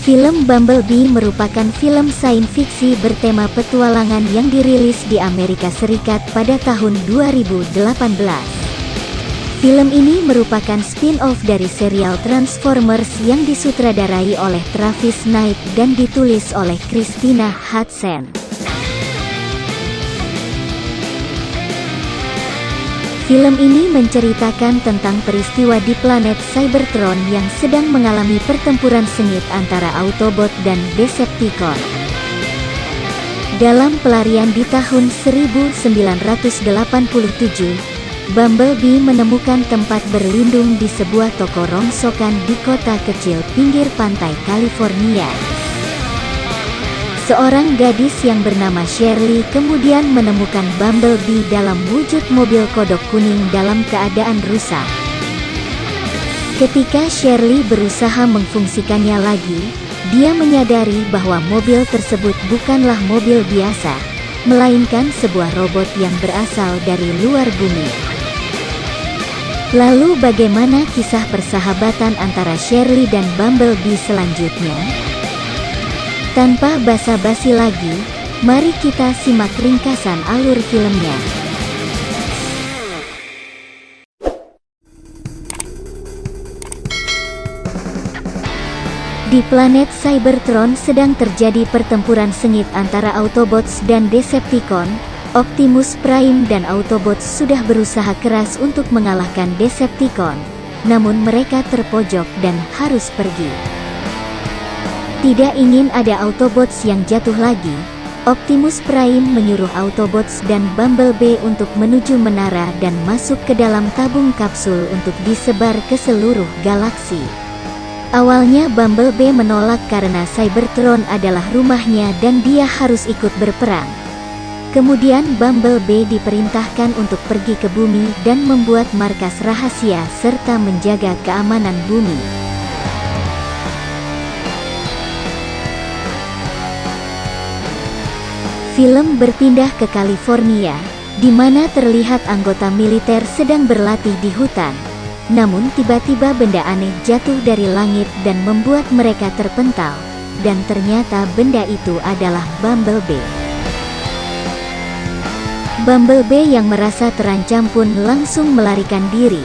Film Bumblebee merupakan film sains fiksi bertema petualangan yang dirilis di Amerika Serikat pada tahun 2018. Film ini merupakan spin-off dari serial Transformers yang disutradarai oleh Travis Knight dan ditulis oleh Christina Hodson. Film ini menceritakan tentang peristiwa di planet Cybertron yang sedang mengalami pertempuran sengit antara Autobot dan Decepticon. Dalam pelarian di tahun 1987, Bumblebee menemukan tempat berlindung di sebuah toko rongsokan di kota kecil pinggir pantai California. Seorang gadis yang bernama Shirley kemudian menemukan Bumblebee dalam wujud mobil kodok kuning dalam keadaan rusak. Ketika Shirley berusaha memfungsikannya lagi, dia menyadari bahwa mobil tersebut bukanlah mobil biasa, melainkan sebuah robot yang berasal dari luar bumi. Lalu bagaimana kisah persahabatan antara Shirley dan Bumblebee selanjutnya? Tanpa basa-basi lagi, mari kita simak ringkasan alur filmnya. Di planet Cybertron sedang terjadi pertempuran sengit antara Autobots dan Decepticon. Optimus Prime dan Autobots sudah berusaha keras untuk mengalahkan Decepticon, namun mereka terpojok dan harus pergi. Tidak ingin ada Autobots yang jatuh lagi, Optimus Prime menyuruh Autobots dan Bumblebee untuk menuju menara dan masuk ke dalam tabung kapsul untuk disebar ke seluruh galaksi. Awalnya Bumblebee menolak karena Cybertron adalah rumahnya dan dia harus ikut berperang. Kemudian Bumblebee diperintahkan untuk pergi ke bumi dan membuat markas rahasia serta menjaga keamanan bumi. Film berpindah ke California, di mana terlihat anggota militer sedang berlatih di hutan. Namun tiba-tiba benda aneh jatuh dari langit dan membuat mereka terpental, dan ternyata benda itu adalah Bumblebee. Bumblebee yang merasa terancam pun langsung melarikan diri.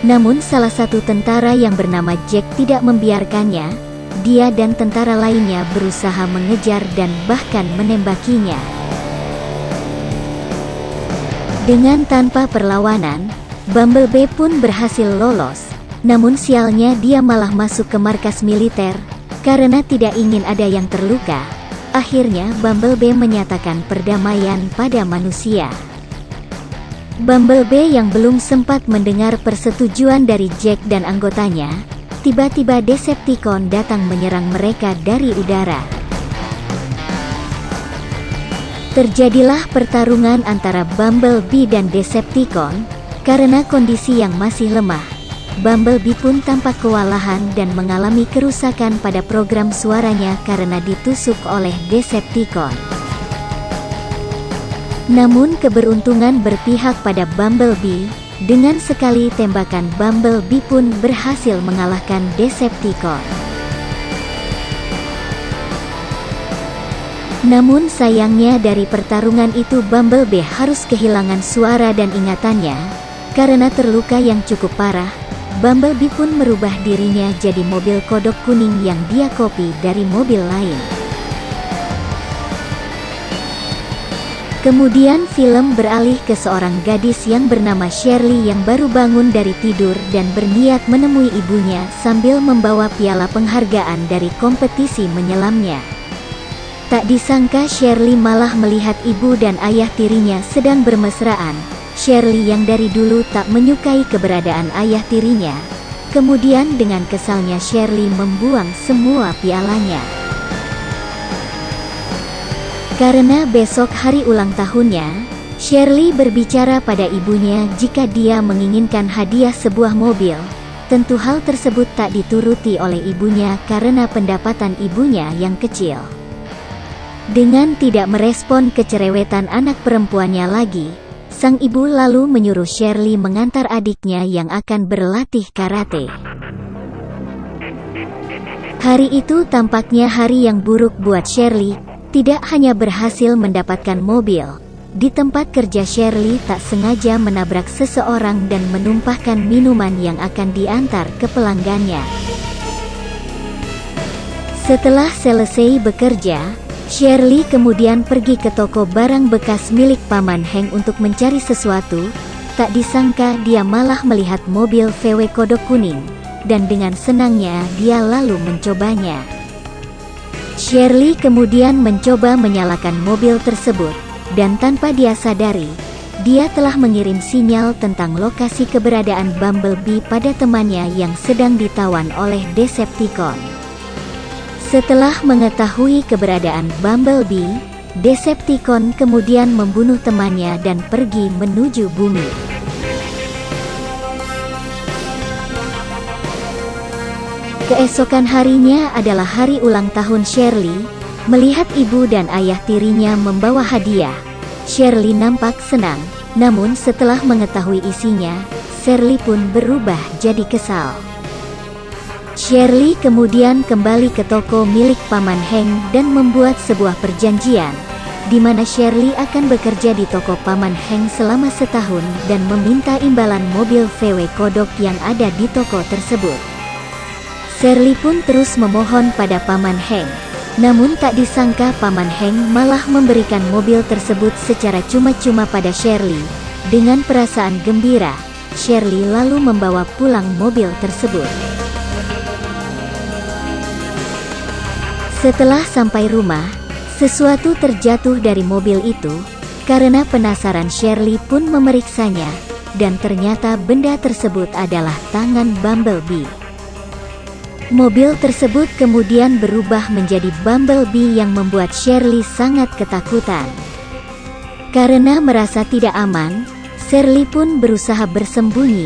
Namun salah satu tentara yang bernama Jack tidak membiarkannya. Dia dan tentara lainnya berusaha mengejar dan bahkan menembakinya. Dengan tanpa perlawanan, Bumblebee pun berhasil lolos. Namun sialnya dia malah masuk ke markas militer, karena tidak ingin ada yang terluka. Akhirnya Bumblebee menyatakan perdamaian pada manusia. Bumblebee yang belum sempat mendengar persetujuan dari Jack dan anggotanya, tiba-tiba Decepticon datang menyerang mereka dari udara. Terjadilah pertarungan antara Bumblebee dan Decepticon. Karena kondisi yang masih lemah, Bumblebee pun tampak kewalahan dan mengalami kerusakan pada program suaranya karena ditusuk oleh Decepticon. Namun keberuntungan berpihak pada Bumblebee. Dengan sekali tembakan Bumblebee pun berhasil mengalahkan Decepticon. Namun sayangnya dari pertarungan itu Bumblebee harus kehilangan suara dan ingatannya. Karena terluka yang cukup parah, Bumblebee pun merubah dirinya jadi mobil kodok kuning yang dia copy dari mobil lain. Kemudian film beralih ke seorang gadis yang bernama Shirley yang baru bangun dari tidur dan berniat menemui ibunya sambil membawa piala penghargaan dari kompetisi menyelamnya. Tak disangka Shirley malah melihat ibu dan ayah tirinya sedang bermesraan. Shirley yang dari dulu tak menyukai keberadaan ayah tirinya. Kemudian dengan kesalnya Shirley membuang semua pialanya. Karena besok hari ulang tahunnya, Shirley berbicara pada ibunya jika dia menginginkan hadiah sebuah mobil. Tentu hal tersebut tak dituruti oleh ibunya karena pendapatan ibunya yang kecil. Dengan tidak merespon kecerewetan anak perempuannya lagi, sang ibu lalu menyuruh Shirley mengantar adiknya yang akan berlatih karate. Hari itu tampaknya hari yang buruk buat Shirley. Tidak hanya berhasil mendapatkan mobil, di tempat kerja Shirley tak sengaja menabrak seseorang dan menumpahkan minuman yang akan diantar ke pelanggannya. Setelah selesai bekerja, Shirley kemudian pergi ke toko barang bekas milik Paman Heng untuk mencari sesuatu. Tak disangka dia malah melihat mobil VW kodok kuning, dan dengan senangnya dia lalu mencobanya. Shirley kemudian mencoba menyalakan mobil tersebut, dan tanpa dia sadari, dia telah mengirim sinyal tentang lokasi keberadaan Bumblebee pada temannya yang sedang ditawan oleh Decepticon. Setelah mengetahui keberadaan Bumblebee, Decepticon kemudian membunuh temannya dan pergi menuju bumi. Keesokan harinya adalah hari ulang tahun Shirley. Melihat ibu dan ayah tirinya membawa hadiah, Shirley nampak senang. Namun setelah mengetahui isinya, Shirley pun berubah jadi kesal. Shirley kemudian kembali ke toko milik Paman Heng dan membuat sebuah perjanjian, di mana Shirley akan bekerja di toko Paman Heng selama setahun dan meminta imbalan mobil VW kodok yang ada di toko tersebut. Shirley pun terus memohon pada Paman Heng, namun tak disangka Paman Heng malah memberikan mobil tersebut secara cuma-cuma pada Shirley. Dengan perasaan gembira, Shirley lalu membawa pulang mobil tersebut. Setelah sampai rumah, sesuatu terjatuh dari mobil itu. Karena penasaran, Shirley pun memeriksanya, dan ternyata benda tersebut adalah tangan Bumblebee. Mobil tersebut kemudian berubah menjadi Bumblebee yang membuat Shirley sangat ketakutan. Karena merasa tidak aman, Shirley pun berusaha bersembunyi,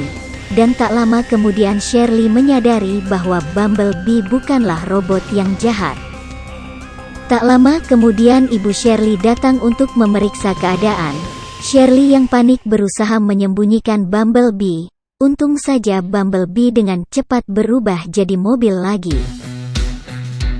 dan tak lama kemudian Shirley menyadari bahwa Bumblebee bukanlah robot yang jahat. Tak lama kemudian ibu Shirley datang untuk memeriksa keadaan. Shirley yang panik berusaha menyembunyikan Bumblebee. Untung saja Bumblebee dengan cepat berubah jadi mobil lagi.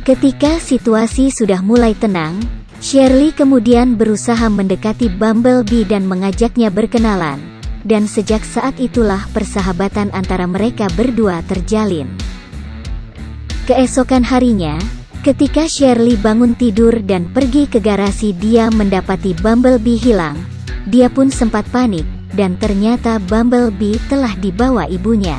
Ketika situasi sudah mulai tenang, Shirley kemudian berusaha mendekati Bumblebee dan mengajaknya berkenalan. Dan sejak saat itulah persahabatan antara mereka berdua terjalin. Keesokan harinya, ketika Shirley bangun tidur dan pergi ke garasi, dia mendapati Bumblebee hilang. Dia pun sempat panik, dan ternyata Bumblebee telah dibawa ibunya.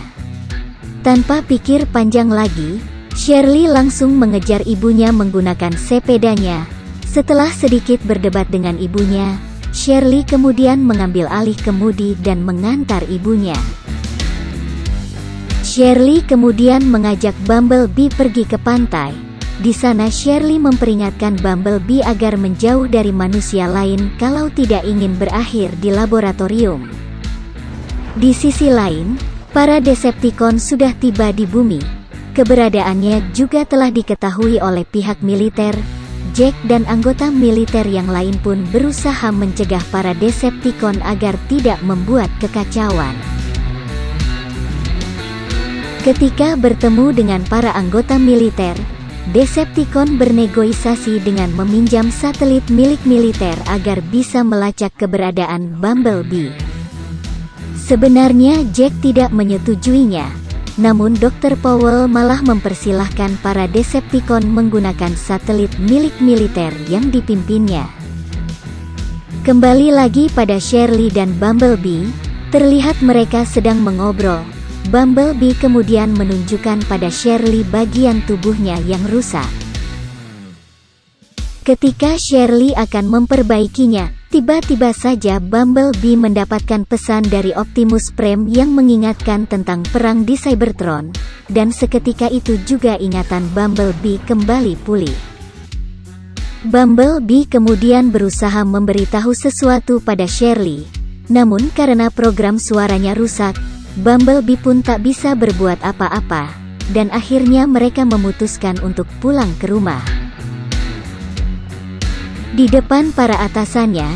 Tanpa pikir panjang lagi, Shirley langsung mengejar ibunya menggunakan sepedanya. Setelah sedikit berdebat dengan ibunya, Shirley kemudian mengambil alih kemudi dan mengantar ibunya. Shirley kemudian mengajak Bumblebee pergi ke pantai. Di sana Shirley memperingatkan Bumblebee agar menjauh dari manusia lain kalau tidak ingin berakhir di laboratorium. Di sisi lain, para Decepticon sudah tiba di bumi. Keberadaannya juga telah diketahui oleh pihak militer. Jack dan anggota militer yang lain pun berusaha mencegah para Decepticon agar tidak membuat kekacauan. Ketika bertemu dengan para anggota militer, Decepticon bernegosiasi dengan meminjam satelit milik militer agar bisa melacak keberadaan Bumblebee. Sebenarnya Jack tidak menyetujuinya, namun Dr. Powell malah mempersilahkan para Decepticon menggunakan satelit milik militer yang dipimpinnya. Kembali lagi pada Shirley dan Bumblebee, terlihat mereka sedang mengobrol. Bumblebee kemudian menunjukkan pada Shirley bagian tubuhnya yang rusak. Ketika Shirley akan memperbaikinya, tiba-tiba saja Bumblebee mendapatkan pesan dari Optimus Prime yang mengingatkan tentang perang di Cybertron, dan seketika itu juga ingatan Bumblebee kembali pulih. Bumblebee kemudian berusaha memberitahu sesuatu pada Shirley, namun karena program suaranya rusak, Bumblebee pun tak bisa berbuat apa-apa, dan akhirnya mereka memutuskan untuk pulang ke rumah. Di depan para atasannya,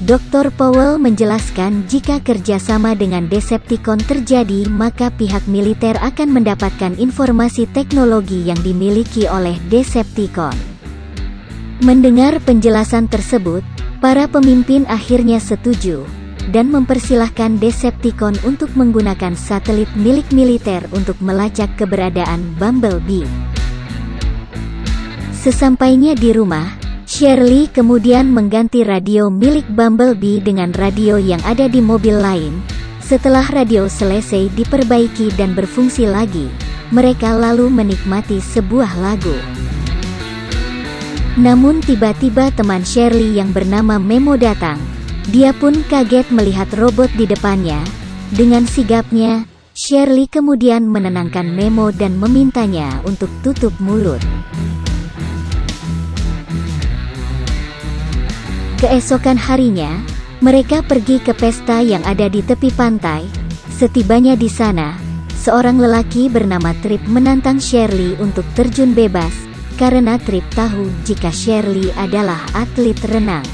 Dr. Powell menjelaskan jika kerjasama dengan Decepticon terjadi maka pihak militer akan mendapatkan informasi teknologi yang dimiliki oleh Decepticon. Mendengar penjelasan tersebut, para pemimpin akhirnya setuju, dan mempersilahkan Decepticon untuk menggunakan satelit milik militer untuk melacak keberadaan Bumblebee. Sesampainya di rumah, Shirley kemudian mengganti radio milik Bumblebee dengan radio yang ada di mobil lain. Setelah radio selesai diperbaiki dan berfungsi lagi, mereka lalu menikmati sebuah lagu. Namun tiba-tiba teman Shirley yang bernama Memo datang. Dia pun kaget melihat robot di depannya. Dengan sigapnya, Shirley kemudian menenangkan Memo dan memintanya untuk tutup mulut. Keesokan harinya, mereka pergi ke pesta yang ada di tepi pantai. Setibanya di sana, seorang lelaki bernama Trip menantang Shirley untuk terjun bebas, karena Trip tahu jika Shirley adalah atlet renang.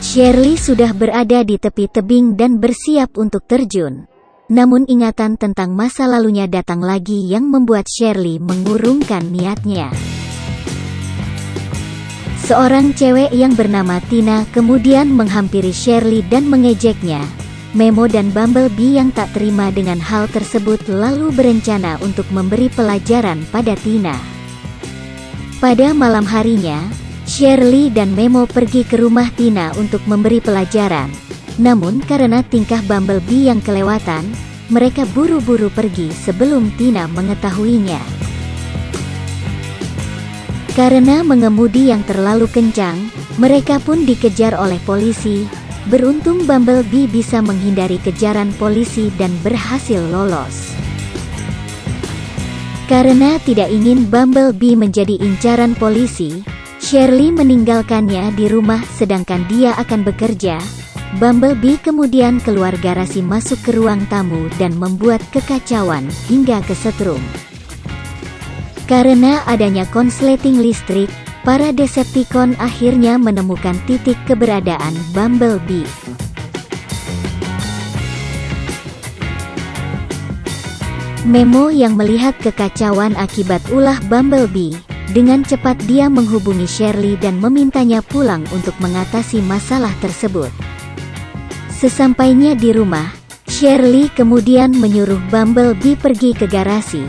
Shirley sudah berada di tepi tebing dan bersiap untuk terjun. Namun ingatan tentang masa lalunya datang lagi yang membuat Shirley mengurungkan niatnya. Seorang cewek yang bernama Tina kemudian menghampiri Shirley dan mengejeknya. Memo dan Bumblebee yang tak terima dengan hal tersebut lalu berencana untuk memberi pelajaran pada Tina. Pada malam harinya, Shirley dan Memo pergi ke rumah Tina untuk memberi pelajaran. Namun karena tingkah Bumblebee yang kelewatan, mereka buru-buru pergi sebelum Tina mengetahuinya. Karena mengemudi yang terlalu kencang, mereka pun dikejar oleh polisi. Beruntung Bumblebee bisa menghindari kejaran polisi dan berhasil lolos. Karena tidak ingin Bumblebee menjadi incaran polisi, Shirley meninggalkannya di rumah sedangkan dia akan bekerja. Bumblebee kemudian keluar garasi masuk ke ruang tamu dan membuat kekacauan hingga kesetrum. Karena adanya konsleting listrik, para Decepticon akhirnya menemukan titik keberadaan Bumblebee. Memo yang melihat kekacauan akibat ulah Bumblebee, dengan cepat dia menghubungi Shirley dan memintanya pulang untuk mengatasi masalah tersebut. Sesampainya di rumah, Shirley kemudian menyuruh Bumblebee pergi ke garasi.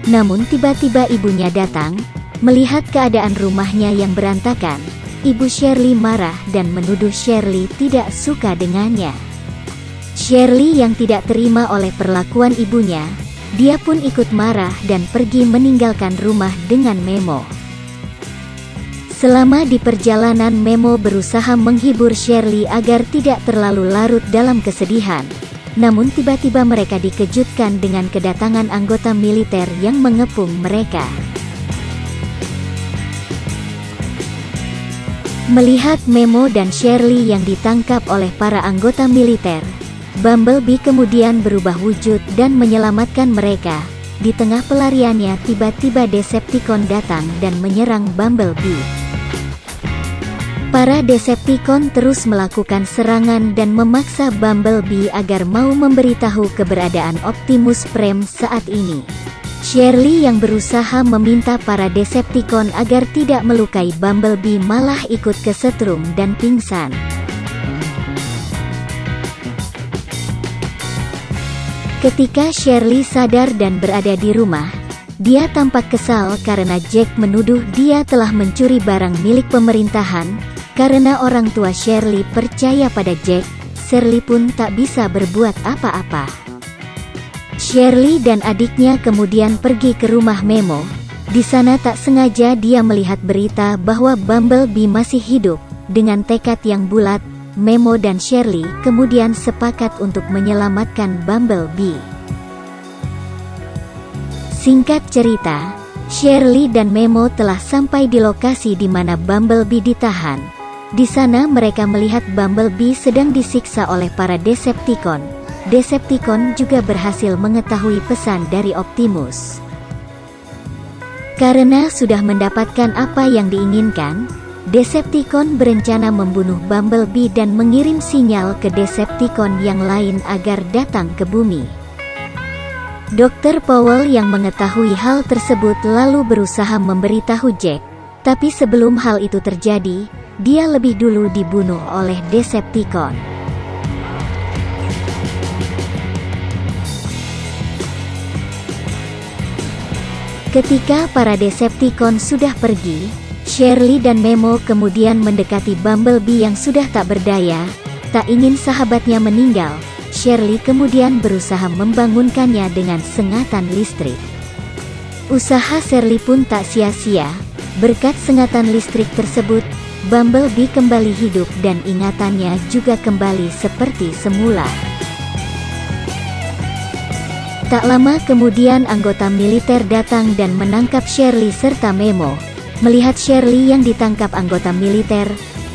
Namun tiba-tiba ibunya datang. Melihat keadaan rumahnya yang berantakan, ibu Shirley marah dan menuduh Shirley tidak suka dengannya. Shirley yang tidak terima oleh perlakuan ibunya, dia pun ikut marah dan pergi meninggalkan rumah dengan Memo. Selama di perjalanan, Memo berusaha menghibur Shirley agar tidak terlalu larut dalam kesedihan. Namun tiba-tiba mereka dikejutkan dengan kedatangan anggota militer yang mengepung mereka. Melihat Memo dan Shirley yang ditangkap oleh para anggota militer, Bumblebee kemudian berubah wujud dan menyelamatkan mereka. Di tengah pelariannya tiba-tiba Decepticon datang dan menyerang Bumblebee. Para Decepticon terus melakukan serangan dan memaksa Bumblebee agar mau memberitahu keberadaan Optimus Prime saat ini. Shirley yang berusaha meminta para Decepticon agar tidak melukai Bumblebee malah ikut kesetrum dan pingsan. Ketika Shirley sadar dan berada di rumah, dia tampak kesal karena Jack menuduh dia telah mencuri barang milik pemerintahan. Karena orang tua Shirley percaya pada Jack, Shirley pun tak bisa berbuat apa-apa. Shirley dan adiknya kemudian pergi ke rumah Memo. Di sana tak sengaja dia melihat berita bahwa Bumblebee masih hidup. Dengan tekad yang bulat, Memo dan Shirley kemudian sepakat untuk menyelamatkan Bumblebee. Singkat cerita, Shirley dan Memo telah sampai di lokasi di mana Bumblebee ditahan. Di sana mereka melihat Bumblebee sedang disiksa oleh para Decepticon. Decepticon juga berhasil mengetahui pesan dari Optimus. Karena sudah mendapatkan apa yang diinginkan, Decepticon berencana membunuh Bumblebee dan mengirim sinyal ke Decepticon yang lain agar datang ke bumi. Dr. Powell yang mengetahui hal tersebut lalu berusaha memberitahu Jack, tapi sebelum hal itu terjadi, dia lebih dulu dibunuh oleh Decepticon. Ketika para Decepticon sudah pergi, Shirley dan Memo kemudian mendekati Bumblebee yang sudah tak berdaya. Tak ingin sahabatnya meninggal, Shirley kemudian berusaha membangunkannya dengan sengatan listrik. Usaha Shirley pun tak sia-sia. Berkat sengatan listrik tersebut, Bumblebee kembali hidup dan ingatannya juga kembali seperti semula. Tak lama kemudian anggota militer datang dan menangkap Shirley serta Memo. Melihat Shirley yang ditangkap anggota militer,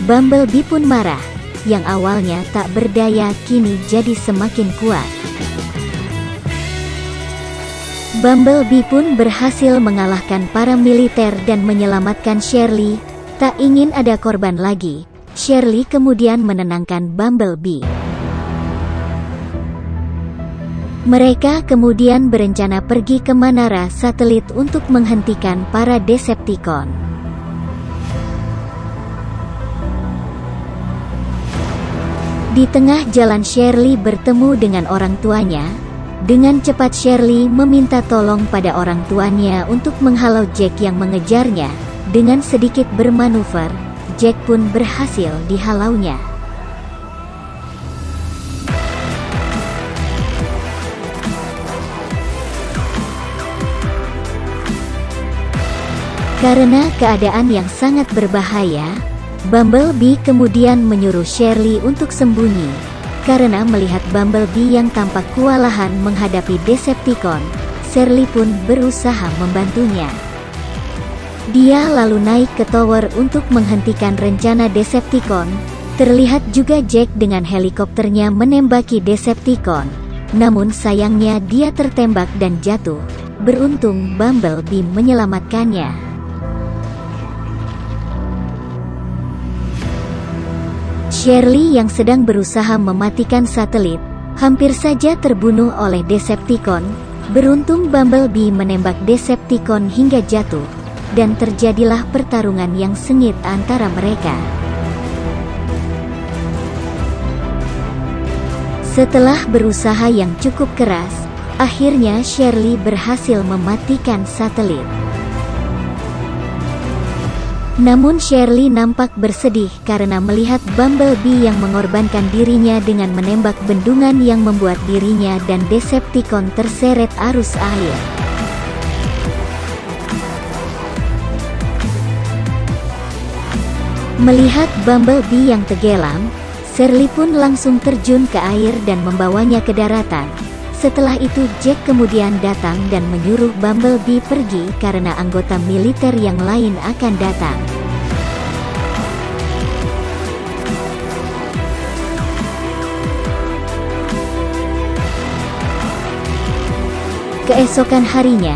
Bumblebee pun marah. Yang awalnya tak berdaya kini jadi semakin kuat. Bumblebee pun berhasil mengalahkan para militer dan menyelamatkan Shirley. Tak ingin ada korban lagi, Shirley kemudian menenangkan Bumblebee. Mereka kemudian berencana pergi ke menara satelit untuk menghentikan para Decepticon. Di tengah jalan Shirley bertemu dengan orang tuanya. Dengan cepat Shirley meminta tolong pada orang tuanya untuk menghalau Jack yang mengejarnya. Dengan sedikit bermanuver, Jack pun berhasil dihalaunya. Karena keadaan yang sangat berbahaya, Bumblebee kemudian menyuruh Shirley untuk sembunyi. Karena melihat Bumblebee yang tampak kewalahan menghadapi Decepticon, Shirley pun berusaha membantunya. Dia lalu naik ke tower untuk menghentikan rencana Decepticon. Terlihat juga Jack dengan helikopternya menembaki Decepticon. Namun sayangnya dia tertembak dan jatuh. Beruntung Bumblebee menyelamatkannya. Shirley yang sedang berusaha mematikan satelit, hampir saja terbunuh oleh Decepticon. Beruntung Bumblebee menembak Decepticon hingga jatuh, dan terjadilah pertarungan yang sengit antara mereka. Setelah berusaha yang cukup keras, akhirnya Shirley berhasil mematikan satelit. Namun Shirley nampak bersedih karena melihat Bumblebee yang mengorbankan dirinya dengan menembak bendungan yang membuat dirinya dan Decepticon terseret arus air. Melihat Bumblebee yang tenggelam, Shirley pun langsung terjun ke air dan membawanya ke daratan. Setelah itu Jack kemudian datang dan menyuruh Bumblebee pergi karena anggota militer yang lain akan datang. Keesokan harinya,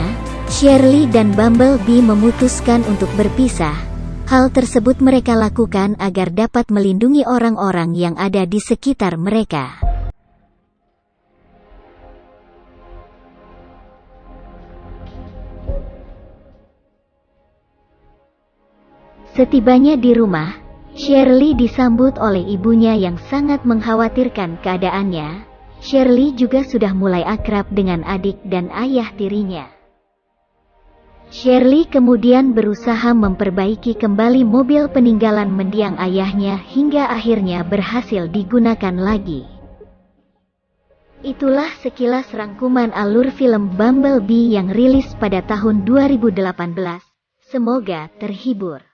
Shirley dan Bumblebee memutuskan untuk berpisah. Hal tersebut mereka lakukan agar dapat melindungi orang-orang yang ada di sekitar mereka. Setibanya di rumah, Shirley disambut oleh ibunya yang sangat mengkhawatirkan keadaannya. Shirley juga sudah mulai akrab dengan adik dan ayah tirinya. Shirley kemudian berusaha memperbaiki kembali mobil peninggalan mendiang ayahnya hingga akhirnya berhasil digunakan lagi. Itulah sekilas rangkuman alur film Bumblebee yang rilis pada tahun 2018. Semoga terhibur.